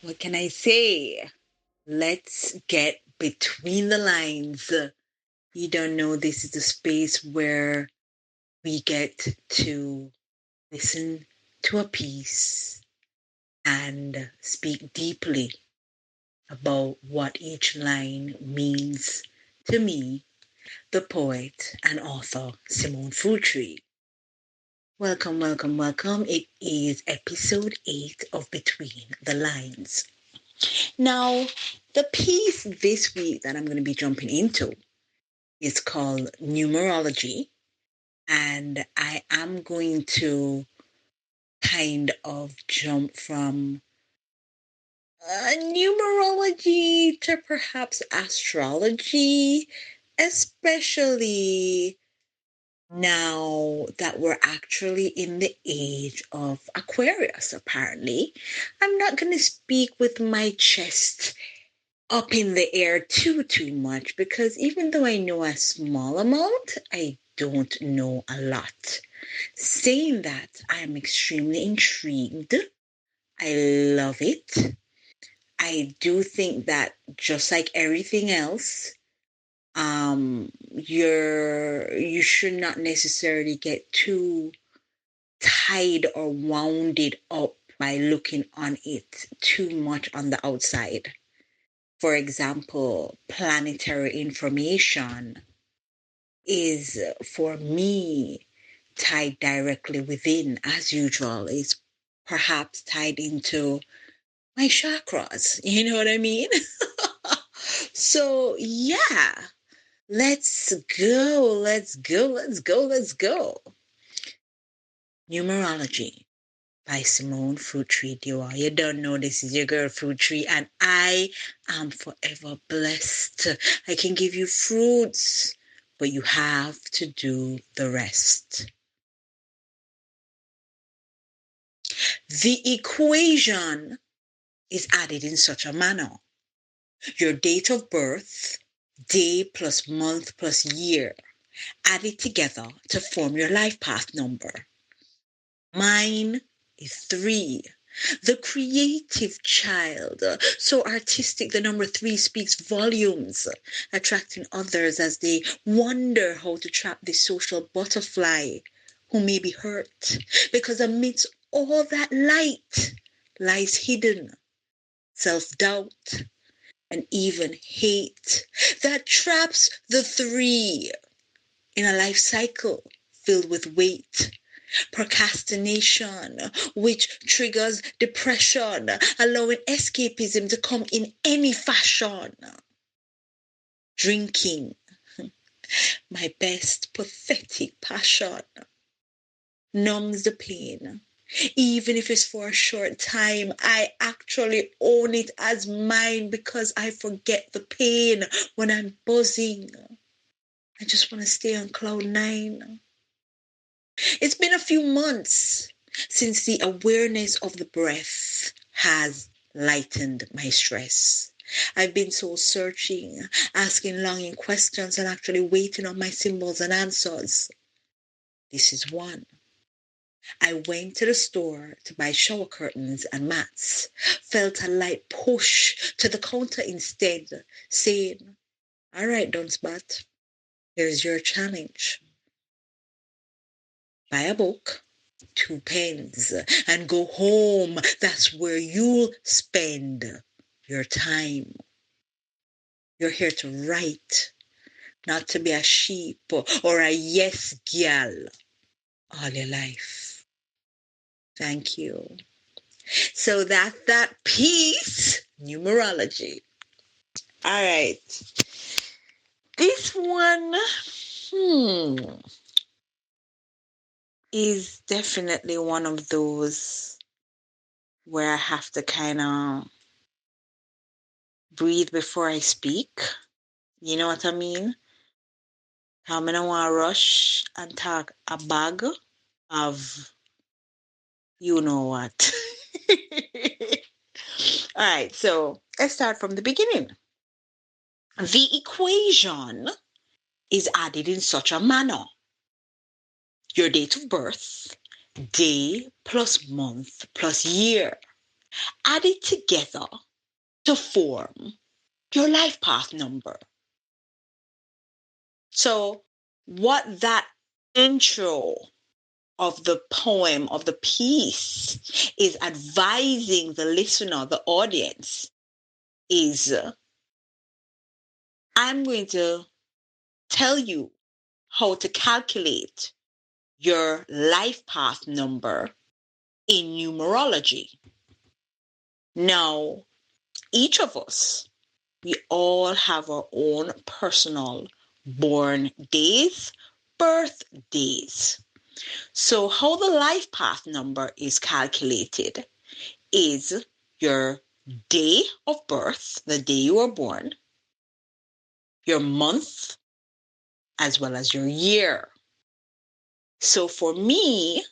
What can I say? Let's get between the lines. You don't know, this is the space where we get to listen to a piece and speak deeply about what each line means to me, the poet and author Simone Frutree. Welcome, welcome, welcome. It is episode 8 of Between the Lines. Now, the piece this week that I'm going to be jumping into is called Numerology, and I am going to kind of jump from numerology to perhaps astrology, especially now that we're actually in the age of Aquarius, apparently. I'm not going to speak with my chest up in the air too much, because even though I know a small amount, I don't know a lot. Saying that, I am extremely intrigued. I love it. I do think that just like everything else, you should not necessarily get too tied or wounded up by looking on it too much on the outside. For example, planetary information is, for me, tied directly within, as usual. It's perhaps tied into my chakras. You know what I mean? So, yeah, let's go, let's go, let's go, let's go. Numerology by Simone Frutree Diwa. You don't know, this is your girl Frutree, and I am forever blessed. I can give you fruits, but you have to do the rest. The equation is added in such a manner. Your date of birth, day plus month plus year, added together to form your life path number. Mine is 3. The creative child, so artistic, the number 3 speaks volumes, attracting others as they wonder how to trap the social butterfly who may be hurt, because amidst all that light lies hidden self-doubt and even hate that traps the 3 in a life cycle filled with weight. Procrastination, which triggers depression, allowing escapism to come in any fashion. Drinking, my best pathetic passion, numbs the pain. Even if it's for a short time, I actually own it as mine because I forget the pain when I'm buzzing. I just want to stay on cloud 9. It's been a few months since the awareness of the breath has lightened my stress. I've been soul searching, asking longing questions, and actually waiting on my symbols and answers. This is one. I went to the store to buy shower curtains and mats, felt a light push to the counter instead, saying, "All right, Dunsbat, here's your challenge. Buy a book, 2 pens, and go home. That's where you'll spend your time. You're here to write, not to be a sheep or a yes gal all your life." Thank you. So that's that piece, numerology. All right. This one, is definitely one of those where I have to kind of breathe before I speak. You know what I mean? I don't want to rush and talk a bag. of you know what. All right, so let's start from the beginning. The equation is added in such a manner: your date of birth, day plus month plus year, added together to form your life path number. So, what that intro of the poem, of the piece, is advising the listener, the audience, is I'm going to tell you how to calculate your life path number in numerology. Now, each of us, we all have our own personal born days, birthdays. So, how the life path number is calculated is your day of birth, the day you were born, your month, as well as your year. So, for me,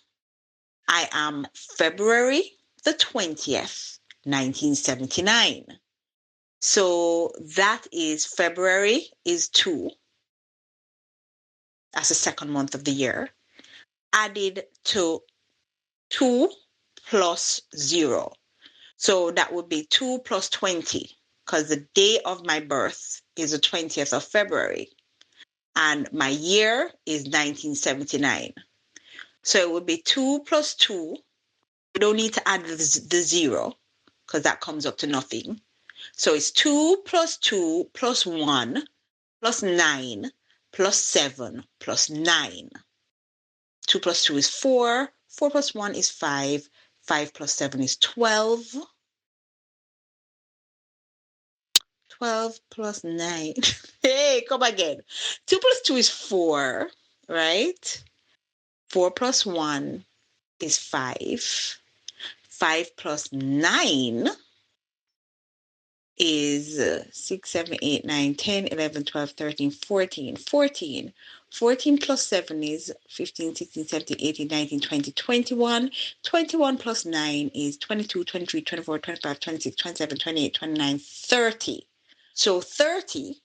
I am February the 20th, 1979. So that is February is 2. That's the second month of the year. Added to 2 plus 0. So that would be 2 plus 20, because the day of my birth is the 20th of February. And my year is 1979. So it would be 2 plus 2. We don't need to add the 0, because that comes up to nothing. So it's 2 plus 2 plus 1 plus 9 plus 7 plus 9. 2 plus 2 is 4. 4 plus 1 is 5. 5 plus 7 is 12. 12 plus 9. Hey, come again. 2 plus 2 is 4, right? 4 plus 1 is 5. 5 plus 9 is 6, 7, 8, 9, 10, 11, 12, 13, 14. 14. 14 plus 7 is 15, 16, 17, 18, 19, 20, 21. 21 plus 9 is 22, 23, 24, 25, 26, 27, 28, 29, 30. So 30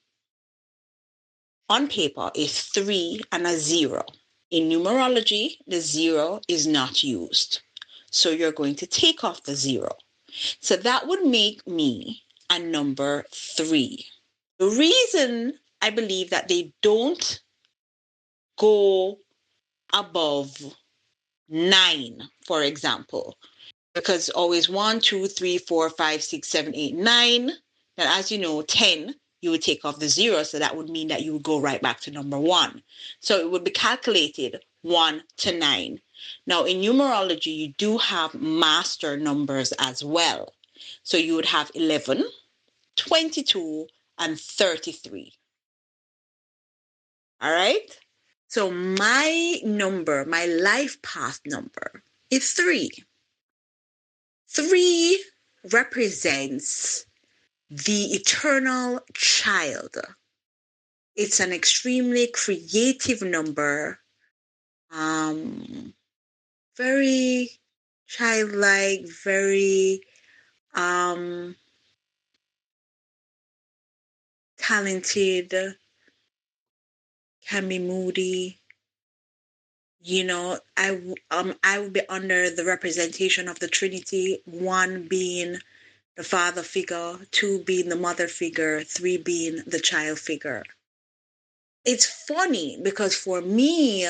on paper is 3 and a 0. In numerology, the 0 is not used. So you're going to take off the 0. So that would make me a number 3. The reason I believe that they don't go above 9, for example, because always 1, 2, 3, 4, 5, 6, 7, 8, 9. Now, as you know, 10, you would take off the 0. So that would mean that you would go right back to number 1. So it would be calculated 1 to 9. Now, in numerology, you do have master numbers as well. So you would have 11, 22, and 33. All right? So my number, my life path number is 3. 3 represents the eternal child. It's an extremely creative number, very childlike, very talented, can be moody. You know, I would be under the representation of the Trinity, 1 being the father figure, 2 being the mother figure, 3 being the child figure. It's funny because for me,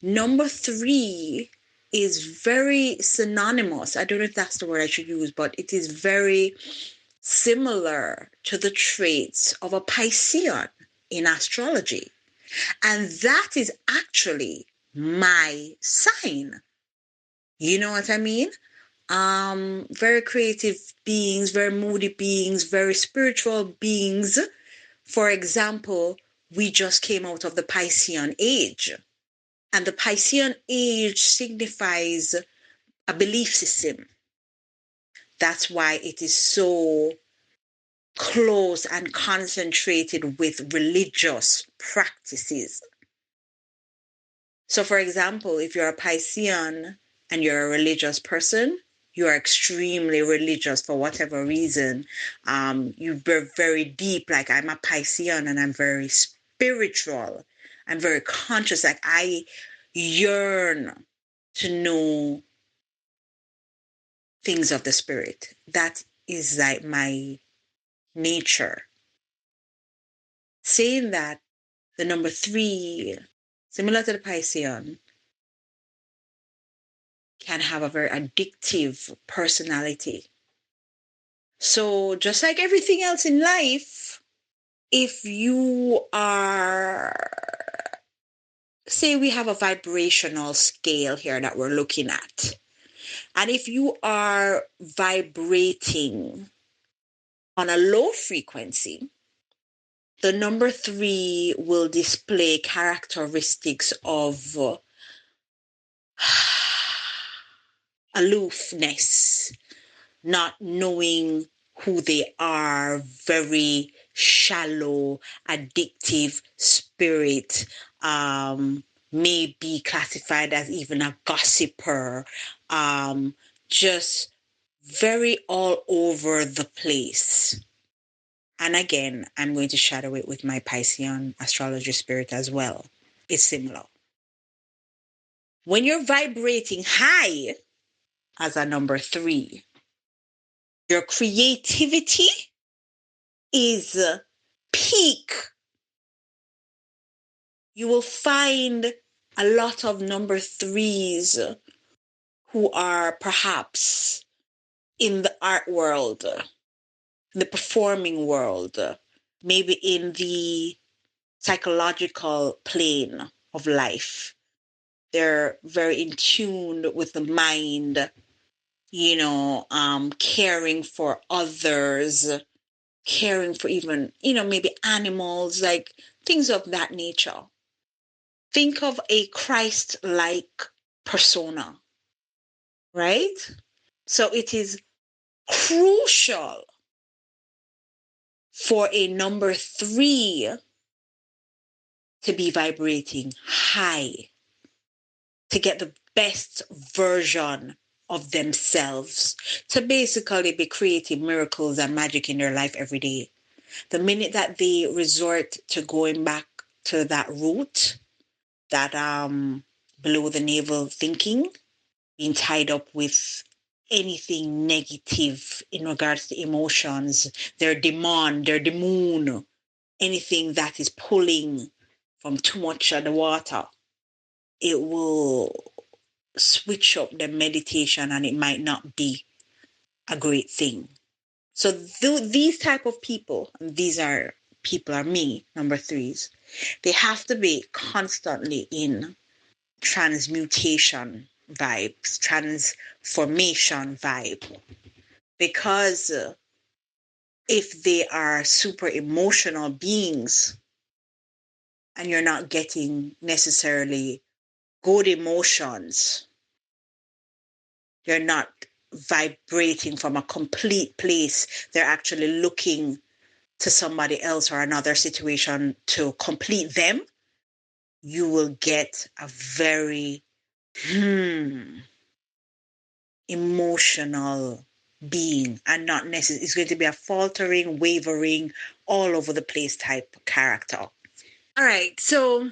number 3 is very synonymous. I don't know if that's the word I should use, but it is very similar to the traits of a Piscean in astrology. And that is actually my sign. You know what I mean? Very creative beings, very moody beings, very spiritual beings. For example, we just came out of the Piscean age. And the Piscean age signifies a belief system. That's why it is so close and concentrated with religious practices. So, for example, if you're a Piscean and you're a religious person, you are extremely religious for whatever reason. You're very deep. Like, I'm a Piscean and I'm very spiritual. I'm very conscious. Like, I yearn to know things of the spirit. That is like my nature. Saying that, the number 3, similar to the Piscean, can have a very addictive personality. So just like everything else in life, if you are, say we have a vibrational scale here that we're looking at, and if you are vibrating on a low frequency, the number 3 will display characteristics of aloofness, not knowing who they are, very shallow, addictive spirit, may be classified as even a gossiper, just very all over the place. And again, I'm going to shadow it with my Piscean astrology spirit as well. It's similar. When you're vibrating high as a number 3, your creativity is peak. You will find a lot of number 3s who are perhaps in the art world, the performing world, maybe in the psychological plane of life. They're very in tune with the mind, caring for others, caring for even, maybe animals, like things of that nature. Think of a Christ-like persona, right? So it is crucial for a number 3 to be vibrating high, to get the best version of themselves, to basically be creating miracles and magic in their life every day. The minute that they resort to going back to that root, that below the navel thinking, being tied up with anything negative in regards to emotions, their demand, their moon, anything that is pulling from too much of the water, it will switch up the meditation and it might not be a great thing. So these type of people, and these are people are me, number 3s, they have to be constantly in transmutation vibes, transformation vibe. Because if they are super emotional beings and you're not getting necessarily good emotions, you're not vibrating from a complete place, they're actually looking to somebody else or another situation to complete them, you will get a very emotional being, and not necessarily, it's going to be a faltering, wavering, all over the place type character. All right, so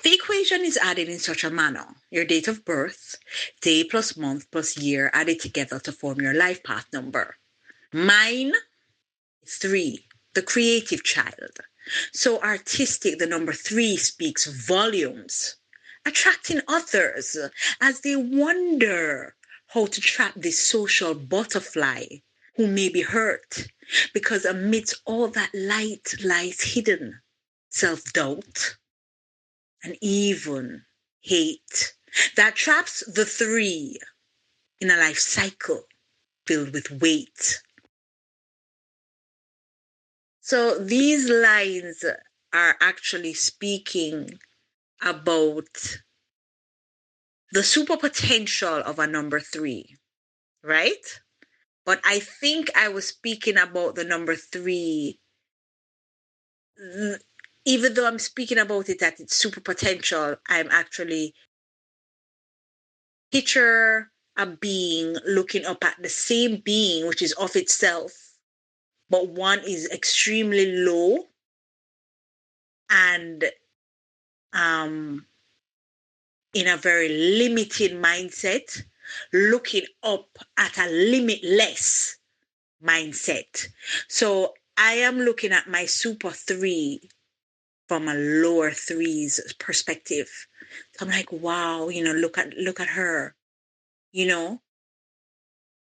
the equation is added in such a manner. Your date of birth, day plus month plus year added together to form your life path number. Mine is 3, the creative child. So artistic, the number 3 speaks volumes, attracting others as they wonder how to trap this social butterfly who may be hurt, because amidst all that light lies hidden self-doubt and even hate that traps the 3 in a life cycle filled with weight. So these lines are actually speaking about the super potential of a number 3, right? But I think I was speaking about the number 3 even though I'm speaking about it at its super potential, I'm actually picture a being looking up at the same being, which is of itself, but one is extremely low and in a very limited mindset, looking up at a limitless mindset. So I am looking at my super three from a lower threes perspective. So I'm like, wow, look at her, you know.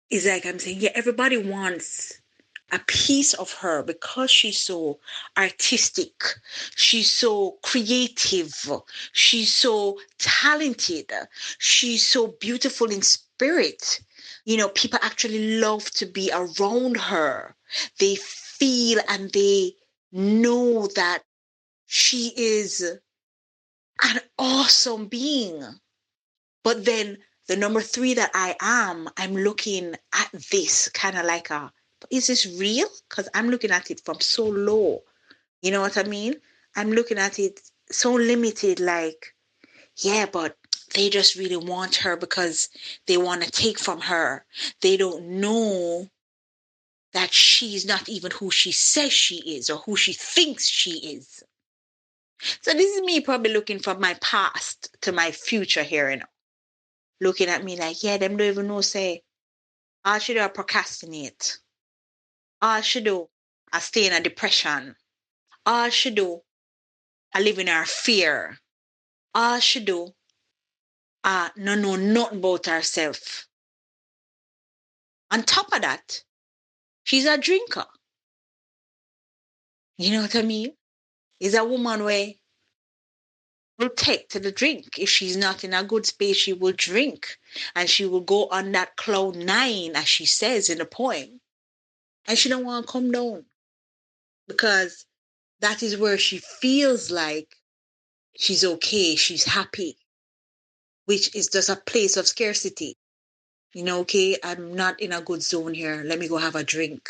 It's like I'm saying, yeah, everybody wants a piece of her because she's so artistic, she's so creative, she's so talented, she's so beautiful in spirit. People actually love to be around her. They feel and they know that she is an awesome being. But then the number three that I'm looking at this kind of like is this real? Because I'm looking at it from so low. You know what I mean? I'm looking at it so limited, like, yeah, but they just really want her because they want to take from her. They don't know that she's not even who she says she is or who she thinks she is. So this is me probably looking from my past to my future here, looking at me like, yeah, them don't even know, say, all she do is procrastinate. All she do is stay in a depression. All she do is live in her fear. All she do no know nothing about herself. On top of that, she's a drinker. You know what I mean? Is a woman where will take to the drink. If she's not in a good space, she will drink. And she will go on that cloud nine, as she says in the poem. And she don't want to come down. Because that is where she feels like she's okay, she's happy, which is just a place of scarcity. Okay, I'm not in a good zone here. Let me go have a drink.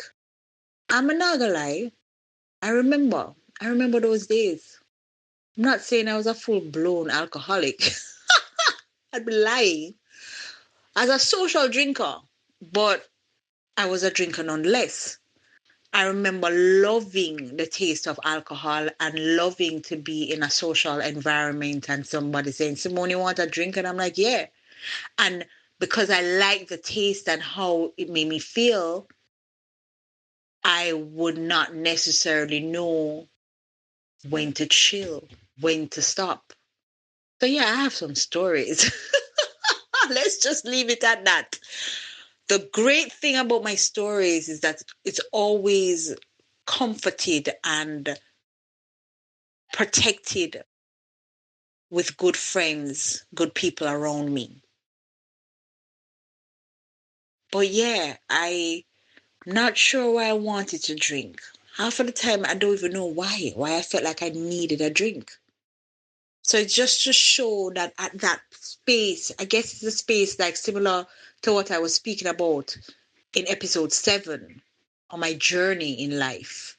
I'm not gonna lie. I remember those days. I'm not saying I was a full blown alcoholic. I'd be lying. As a social drinker, but I was a drinker nonetheless. I remember loving the taste of alcohol and loving to be in a social environment and somebody saying, Simone, you want a drink? And I'm like, yeah. And because I like the taste and how it made me feel, I would not necessarily know when to chill, when to stop. So yeah, I have some stories. Let's just leave it at that. The great thing about my stories is that it's always comforted and protected with good friends, good people around me. But yeah, I'm not sure why I wanted to drink. Half of the time, I don't even know why I felt like I needed a drink. So it's just to show that at that space, I guess it's a space like similar to what I was speaking about in episode 7 on my journey in life.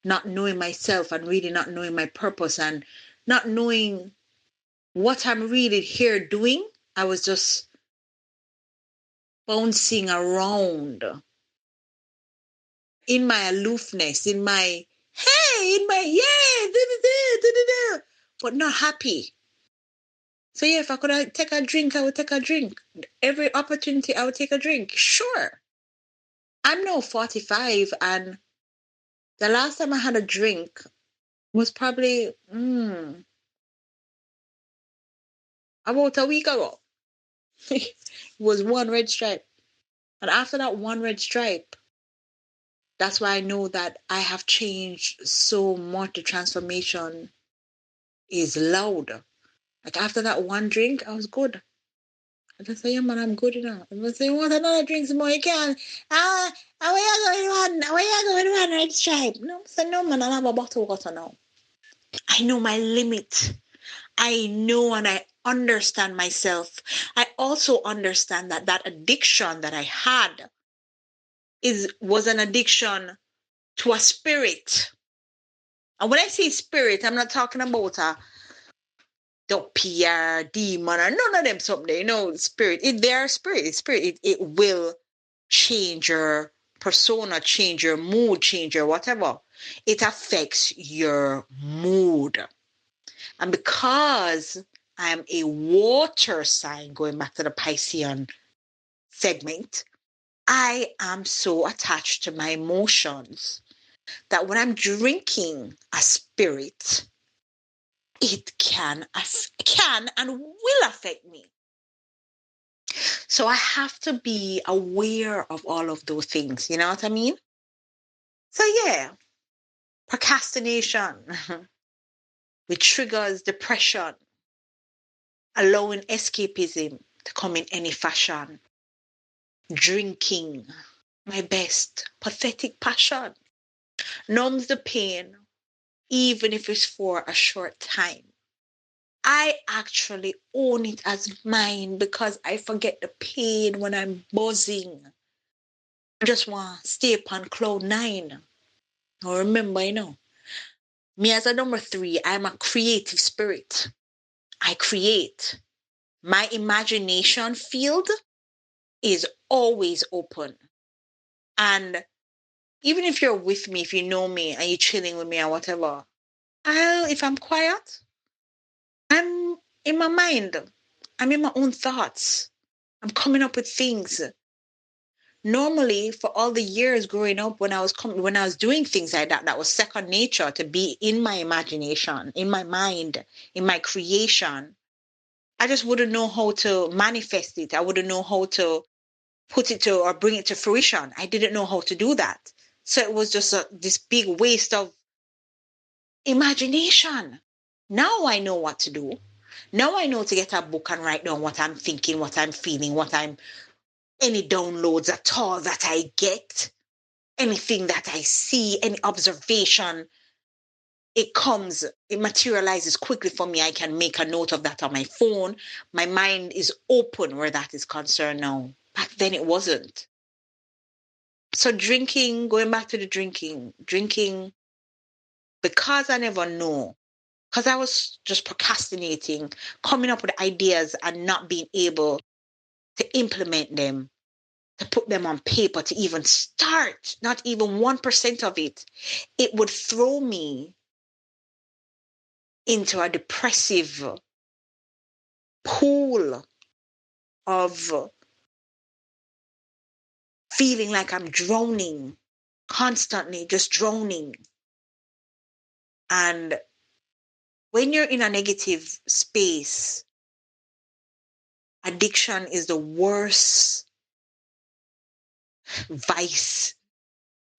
Not knowing myself and really not knowing my purpose and not knowing what I'm really here doing. I was just bouncing around in my aloofness, in my hey, in my yeah, but not happy. So yeah, if I could take a drink, I would take a drink. Every opportunity, I would take a drink. Sure. I'm now 45, and the last time I had a drink was probably about a week ago. It was one red stripe. And after that one red stripe, that's why I know that I have changed so much. The transformation is loud. Like after that one drink, I was good. I just say, yeah, man, I'm good enough. I'm just say, you want another drink some more? You can. Where you going one? Where you going one red stripe? No, I said, no, man, I have a bottle of water now. I know my limit. I know and I understand myself. I also understand that that addiction that I had was an addiction to a spirit. And when I say spirit, I'm not talking about a PR demon or none of them something. You know, spirit. They are spirit. It's spirit. It will change your persona, change your mood, change your whatever. It affects your mood. And because I'm a water sign, going back to the Piscean segment, I am so attached to my emotions that when I'm drinking a spirit, it can and will affect me. So I have to be aware of all of those things. You know what I mean? So yeah, procrastination, which triggers depression, allowing escapism to come in any fashion, drinking, my best pathetic passion, numbs the pain, even if it's for a short time. I actually own it as mine because I forget the pain when I'm buzzing. I just want to stay upon cloud nine. Now remember, me as a number 3, I'm a creative spirit. I create. My imagination field is always open. And even if you're with me, if you know me and you're chilling with me or whatever, if I'm quiet, I'm in my mind. I'm in my own thoughts. I'm coming up with things. Normally, for all the years growing up, when I was doing things like that, that was second nature to be in my imagination, in my mind, in my creation. I just wouldn't know how to manifest it. I wouldn't know how to put it to or bring it to fruition. I didn't know how to do that. So it was just this big waste of imagination. Now I know what to do. Now I know to get a book and write down what I'm thinking, what I'm feeling, any downloads at all that I get, anything that I see, any observation, it materializes quickly for me. I can make a note of that on my phone. My mind is open where that is concerned now. Back then it wasn't. So going back to the drinking, because I never know, because I was just procrastinating, coming up with ideas and not being able to implement them, to put them on paper, to even start, not even 1% of it, it would throw me into a depressive pool of feeling like I'm drowning, constantly just drowning. And when you're in a negative space, addiction is the worst vice,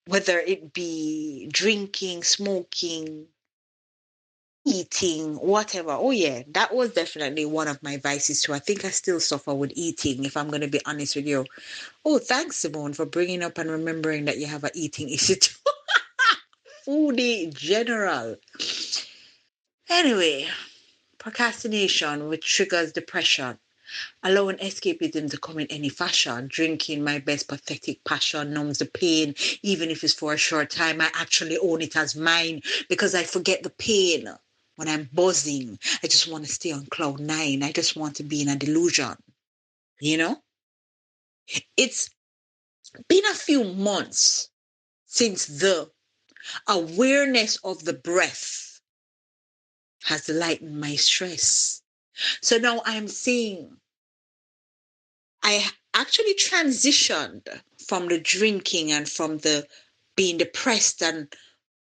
whether it be drinking, smoking, eating, whatever. Oh, yeah, that was definitely one of my vices too. I think I still suffer with eating, if I'm going to be honest with you. Oh, thanks, Simone, for bringing up and remembering that you have an eating issue too. Foodie general. Anyway, procrastination, which triggers depression. Allowing escapism to come in any fashion. Drinking, my best pathetic passion, numbs the pain, even if it's for a short time. I actually own it as mine because I forget the pain when I'm buzzing. I just want to stay on cloud nine. I just want to be in a delusion. You know? It's been a few months since the awareness of the breath has lightened my stress. So now I'm seeing I actually transitioned from the drinking and from the being depressed and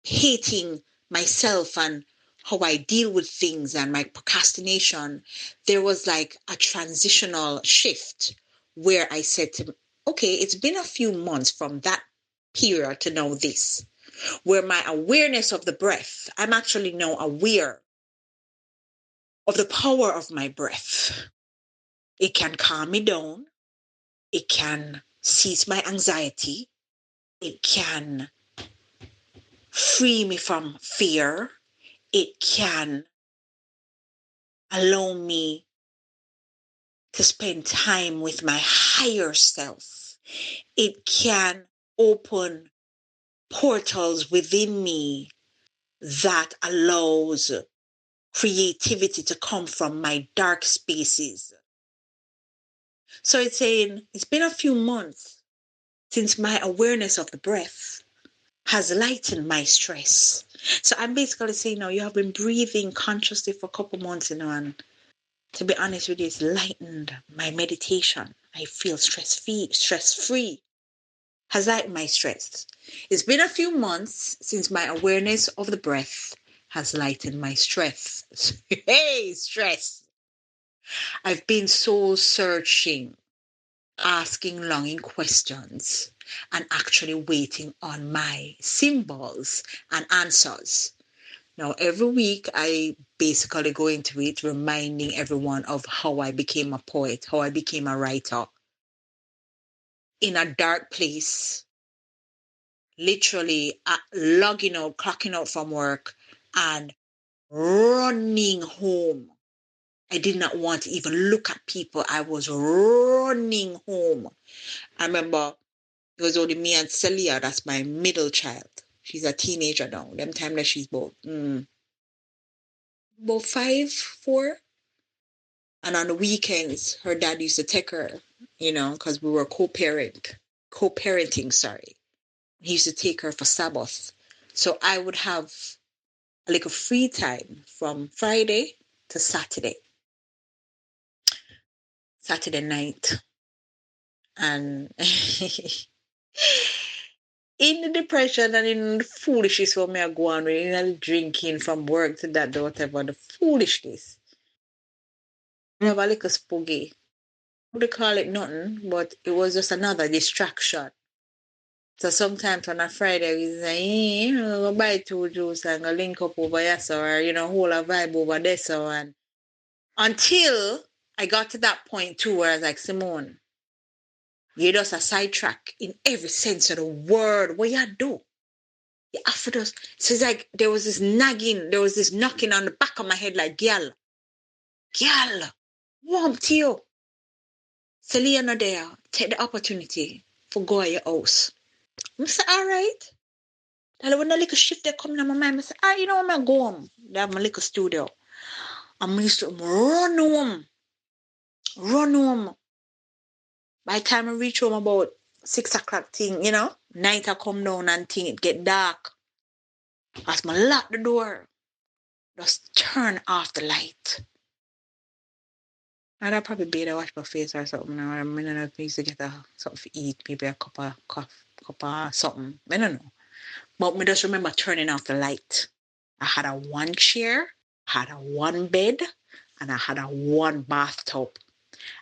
hating myself and how I deal with things and my procrastination. There was like a transitional shift where I said okay, it's been a few months from that period to now this, where my awareness of the breath, I'm actually now aware of the power of my breath. It can calm me down. It can cease my anxiety. It can free me from fear. It can allow me to spend time with my higher self. It can open portals within me that allows creativity to come from my dark spaces. So it's saying it's been a few months since my awareness of the breath has lightened my stress. So I'm basically saying now you have been breathing consciously for a couple months, and to be honest with you, it's lightened my meditation. I feel stress free, has lightened my stress. It's been a few months since my awareness of the breath has lightened my stress. Hey, stress. I've been soul searching, asking longing questions, and actually waiting on my symbols and answers. Now, every week I basically go into it reminding everyone of how I became a poet, how I became a writer in a dark place, literally logging out, clocking out from work and running home. I did not want to even look at people. I was running home. I remember it was only me and Celia, that's my middle child. She's a teenager now. Them time that she's about 5, 4. And on the weekends, her dad used to take her, because we were co-parenting, sorry. He used to take her for Sabbath. So I would have like a free time from Friday to Saturday night. And in the depression and in the foolishness what me I go on with, the drinking from work to that, whatever, the foolishness. I have a little spooky. They call it nothing, but it was just another distraction. So sometimes on a Friday, we say, go buy 2 juice and go link up over here, so, or, hold a vibe over there, so, and until I got to that point too, where I was like, Simone, you're just a sidetrack in every sense of the word. What you do? You have to just, so it's like there was this knocking on the back of my head, like, girl, warm to you. Celia not there. Take the opportunity for go at your house. I say, all right. And when the little shift they come in my mind, I say, I'm going to go home. They have my little studio. I'm used to run home. By the time I reach home about 6 o'clock thing, night I come down and thing, it get dark. As I lock the door, just turn off the light. I'd probably be to wash my face or something. Or I don't know if I used to get something to eat, maybe a cup of something. I don't know. But me just remember turning off the light. I had a one chair, I had a one bed, and I had a one bathtub.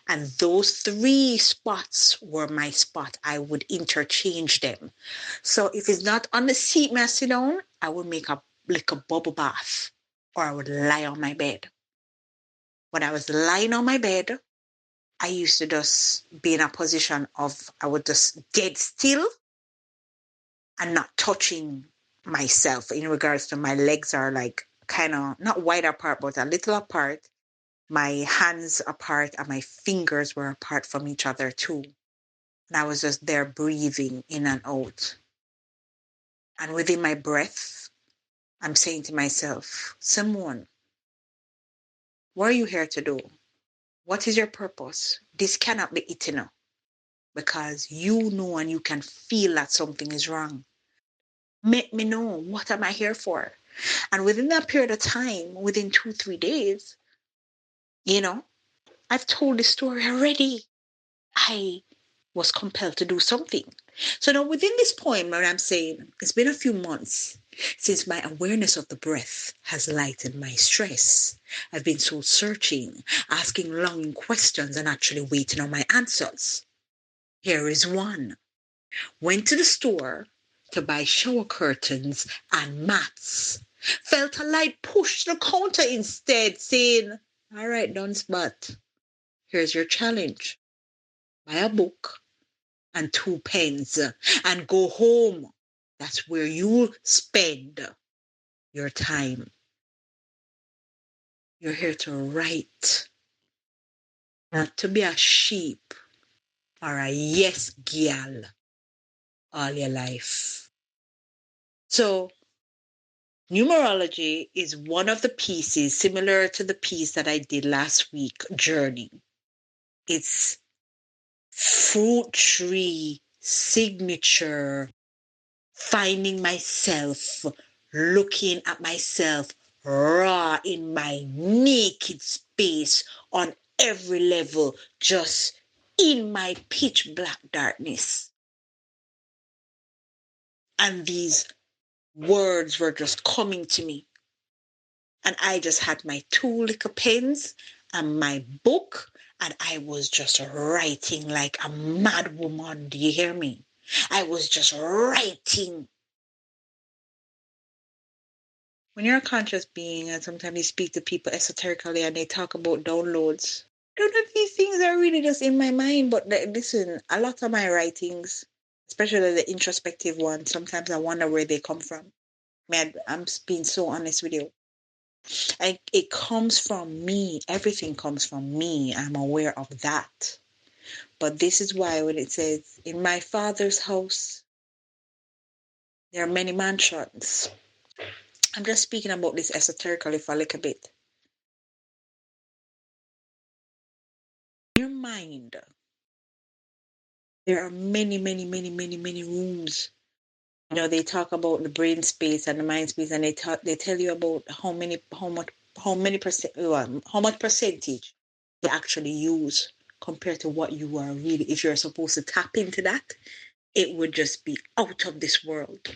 And those 3 spots were my spot. I would interchange them. So if it's not on the seat, may I sit down, I would make like a bubble bath, or I would lie on my bed. When I was lying on my bed, I used to just be in a position of, I would just dead still and not touching myself, in regards to my legs are like kind of not wide apart, but a little apart. My hands apart and my fingers were apart from each other too. And I was just there breathing in and out. And within my breath, I'm saying to myself, Simone, what are you here to do? What is your purpose? This cannot be eaten up, because you know and you can feel that something is wrong. Make me know, what am I here for? And within that period of time, within 2, 3 days, I've told the story already. I was compelled to do something. So now within this poem, where I'm saying it's been a few months since my awareness of the breath has lightened my stress. I've been soul searching, asking longing questions and actually waiting on my answers. Here is one. Went to the store to buy shower curtains and mats. Felt a light push the counter instead, saying, all right, done spot. Here's your challenge. Buy a book and 2 pens and go home. That's where you'll spend your time. You're here to write, not to be a sheep or a yes gal all your life. So Numerology is one of the pieces similar to the piece that I did last week, Journey. It's fruit tree signature, finding myself, looking at myself raw in my naked space on every level, just in my pitch black darkness. And these words were just coming to me. And I just had my 2 little pens and my book, and I was just writing like a mad woman. Do you hear me? I was just writing. When you're a conscious being and sometimes you speak to people esoterically and they talk about downloads, I don't know if these things are really just in my mind, but listen, a lot of my writings, especially the introspective ones, sometimes I wonder where they come from. Man, I'm being so honest with you. It comes from me. Everything comes from me. I'm aware of that. But this is why when it says, in my Father's house, there are many mansions. I'm just speaking about this esoterically for a little bit. In your mind, there are many, many, many, many, many rooms. You know, they talk about the brain space and the mind space, and they tell you about how much percentage they actually use compared to what you are really. If you're supposed to tap into that, it would just be out of this world.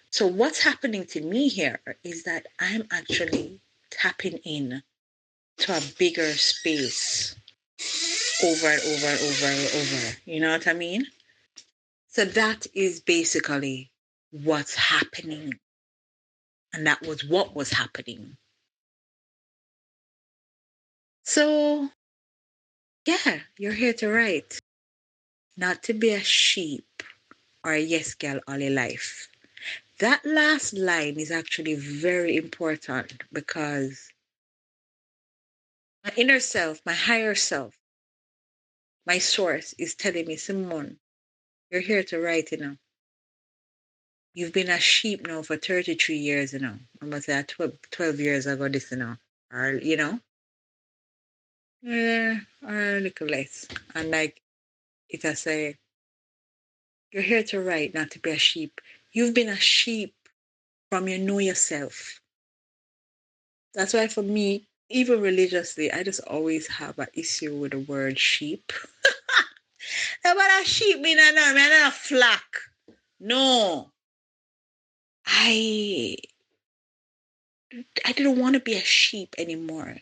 So what's happening to me here is that I'm actually tapping in to a bigger space over and over and over and over. You know what I mean? So that is basically what's happening. And that was what was happening. So, yeah, you're here to write. Not to be a sheep or a yes girl all your life. That last line is actually very important because my inner self, my higher self, my source is telling me, Simone, you're here to write, you know. You've been a sheep now for 33 years, you know. I'm going to say 12 years ago, this, you know. Or, you know. Yeah, or a little less. And like, it I say, you're here to write, not to be a sheep. You've been a sheep from you know yourself. That's why for me, even religiously, I just always have an issue with the word sheep. No, but a sheep mean I know, I'm not a flock. No. I didn't want to be a sheep anymore.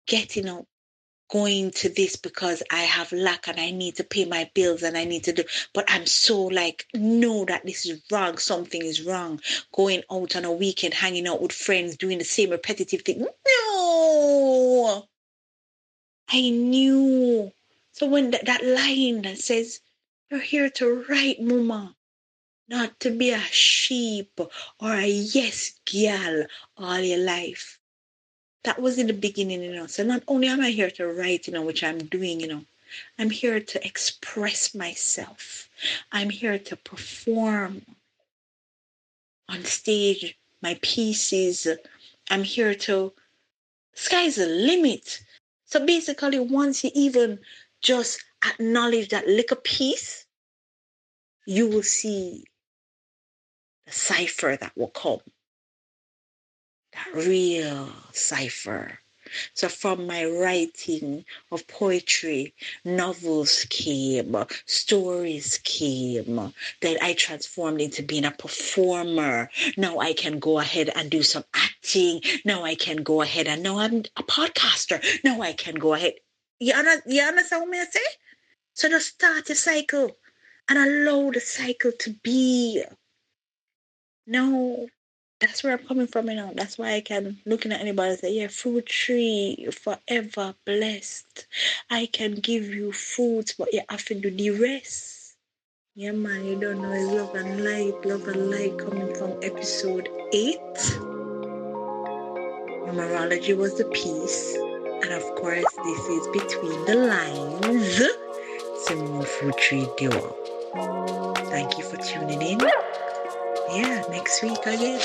Getting up, going to this because I have lack and I need to pay my bills and I need to do, but I'm so like, no, that this is wrong. Something is wrong. Going out on a weekend, hanging out with friends, doing the same repetitive thing. No, I knew. So when that line that says, you're here to write, mama, not to be a sheep or a yes girl all your life. That was in the beginning, you know. So not only am I here to write, you know, which I'm doing, you know, I'm here to express myself. I'm here to perform on stage my pieces. I'm here to, sky's the limit. So basically, once you even just acknowledge that little piece, you will see the cipher that will come. That real cipher. So from my writing of poetry, novels came, stories came, then I transformed into being a performer. Now I can go ahead and do some acting. Now I can go ahead and now I'm a podcaster. Now I can go ahead. You understand what I say? So just start a cycle and allow the cycle to be. No. That's where I'm coming from, you know. That's why I can looking at anybody and say, yeah, fruit tree, forever blessed. I can give you fruits, but you have to do the rest. Yeah, man, you don't know it's love and light coming from episode 8. Numerology was the piece. And of course, this is Between the Lines. Simone Fruit Tree Duo. Thank you for tuning in. Yeah, next week again.